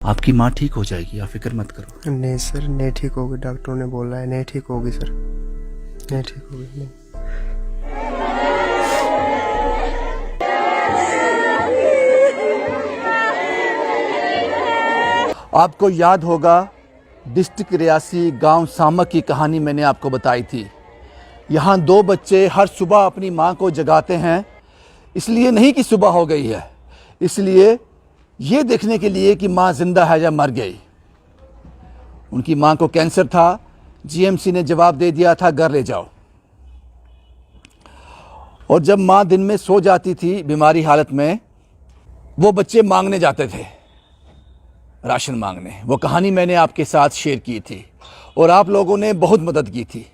आपकी माँ ठीक हो जाएगी, आप फिक्र मत करो। नहीं सर, नहीं ठीक होगी, डॉक्टरों ने बोला है नहीं ठीक होगी सर, नहीं ठीक होगी नहीं। आपको याद होगा डिस्ट्रिक्ट रियासी गांव सामक की कहानी मैंने आपको बताई थी। यहाँ दो बच्चे हर सुबह अपनी माँ को जगाते हैं, इसलिए नहीं कि सुबह हो गई है, इसलिए ये देखने के लिए कि माँ जिंदा है या मर गई। उनकी माँ को कैंसर था, जीएमसी ने जवाब दे दिया था घर ले जाओ। और जब माँ दिन में सो जाती थी बीमारी हालत में, वो बच्चे मांगने जाते थे, राशन मांगने। वो कहानी मैंने आपके साथ शेयर की थी और आप लोगों ने बहुत मदद की थी।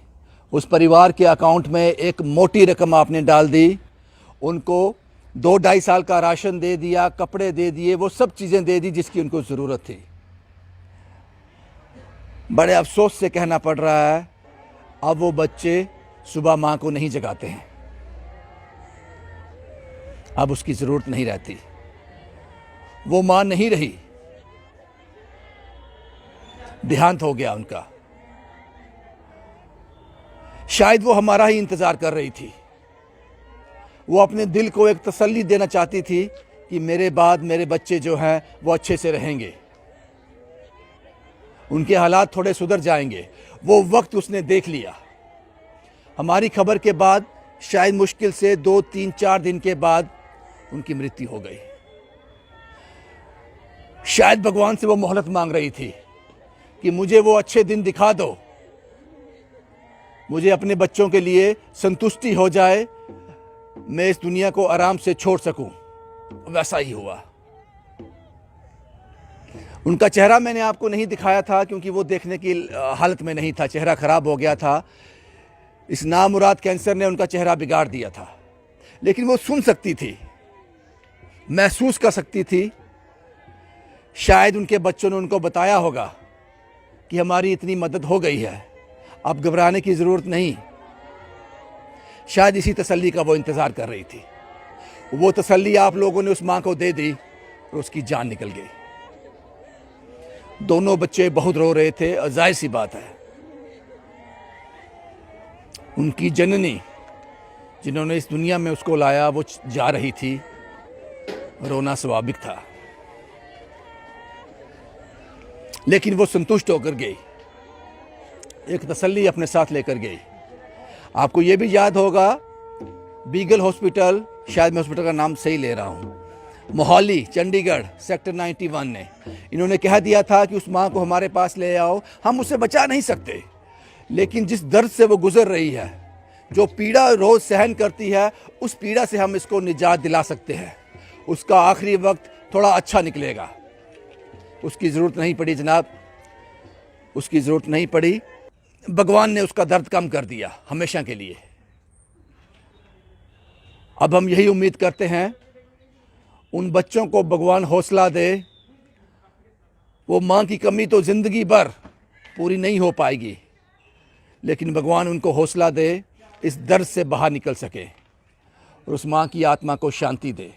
उस परिवार के अकाउंट में एक मोटी रकम आपने डाल दी, उनको 2-2.5 साल का राशन दे दिया, कपड़े दे दिए, वो सब चीज़ें दे दी जिसकी उनको ज़रूरत थी। बड़े अफसोस से कहना पड़ रहा है, अब वो बच्चे सुबह माँ को नहीं जगाते हैं, अब उसकी ज़रूरत नहीं रहती, वो माँ नहीं रही, देहांत हो गया उनका। शायद वो हमारा ही इंतज़ार कर रही थी। वो अपने दिल को एक तसल्ली देना चाहती थी कि मेरे बाद मेरे बच्चे जो हैं वो अच्छे से रहेंगे, उनके हालात थोड़े सुधर जाएंगे। वो वक्त उसने देख लिया। हमारी खबर के बाद शायद मुश्किल से 2-3-4 दिन के बाद उनकी मृत्यु हो गई। शायद भगवान से वो मोहलत मांग रही थी कि मुझे वो अच्छे दिन दिखा दो, मुझे अपने बच्चों के लिए संतुष्टि हो जाए, मैं इस दुनिया को आराम से छोड़ सकूं। वैसा ही हुआ। उनका चेहरा मैंने आपको नहीं दिखाया था क्योंकि वो देखने की हालत में नहीं था, चेहरा खराब हो गया था। इस नामुराद कैंसर ने उनका चेहरा बिगाड़ दिया था, लेकिन वो सुन सकती थी, महसूस कर सकती थी। शायद उनके बच्चों ने उनको बताया होगा कि हमारी इतनी मदद हो गई है, अब घबराने की ज़रूरत नहीं। शायद इसी तसल्ली का वो इंतज़ार कर रही थी। वो तसल्ली आप लोगों ने उस माँ को दे दी और उसकी जान निकल गई। दोनों बच्चे बहुत रो रहे थे और जाहिर सी बात है, उनकी जननी जिन्होंने इस दुनिया में उसको लाया वो जा रही थी, रोना स्वाभाविक था। लेकिन वो संतुष्ट होकर गई, एक तसल्ली अपने साथ लेकर गई। आपको ये भी याद होगा बीगल हॉस्पिटल, शायद मैं हॉस्पिटल का नाम सही ले रहा हूँ, मोहाली चंडीगढ़ सेक्टर 91 ने इन्होंने कह दिया था कि उस माँ को हमारे पास ले आओ। हम उसे बचा नहीं सकते, लेकिन जिस दर्द से वो गुजर रही है, जो पीड़ा रोज सहन करती है, उस पीड़ा से हम इसको निजात दिला सकते हैं। उसका आखिरी वक्त थोड़ा अच्छा निकलेगा। उसकी ज़रूरत नहीं पड़ी जनाब, उसकी ज़रूरत नहीं पड़ी। भगवान ने उसका दर्द कम कर दिया हमेशा के लिए। अब हम यही उम्मीद करते हैं उन बच्चों को भगवान हौसला दे। वो माँ की कमी तो ज़िंदगी भर पूरी नहीं हो पाएगी, लेकिन भगवान उनको हौसला दे, इस दर्द से बाहर निकल सके और उस माँ की आत्मा को शांति दे।